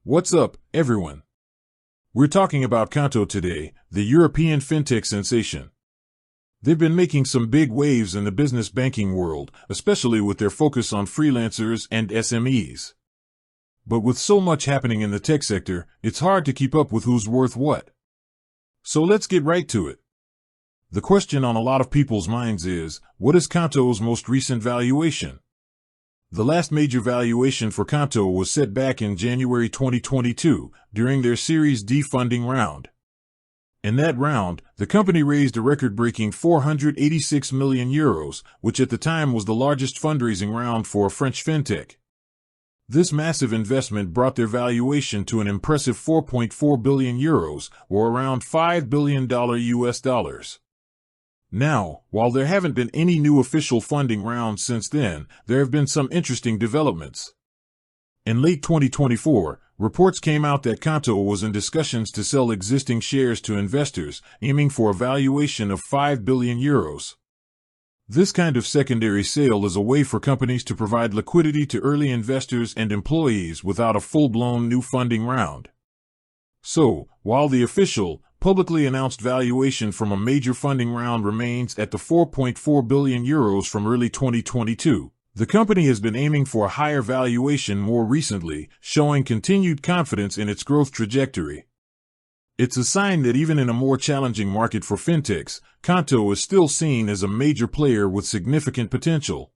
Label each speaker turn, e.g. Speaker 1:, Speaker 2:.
Speaker 1: What's up, everyone? We're talking about Qonto today, the European fintech sensation. They've been making some big waves in the business banking world, especially with their focus on freelancers and SMEs. But with so much happening in the tech sector, it's hard to keep up with who's worth what. So let's get right to it. The question on a lot of people's minds is, what is Qonto's most recent valuation? The last major valuation for Qonto was set back in January 2022, during their Series D funding round. In that round, the company raised a record-breaking €486 million, which at the time was the largest fundraising round for a French fintech. This massive investment brought their valuation to an impressive €4.4 billion, or around $5 billion US. Now, while there haven't been any new official funding rounds since then, there have been some interesting developments. In late 2024, reports came out that Qonto was in discussions to sell existing shares to investors, aiming for a valuation of €5 billion. This kind of secondary sale is a way for companies to provide liquidity to early investors and employees without a full-blown new funding round. So, while the official, publicly announced valuation from a major funding round remains at the €4.4 billion from early 2022, the company has been aiming for a higher valuation more recently, showing continued confidence in its growth trajectory. It's a sign that even in a more challenging market for fintechs, Qonto is still seen as a major player with significant potential.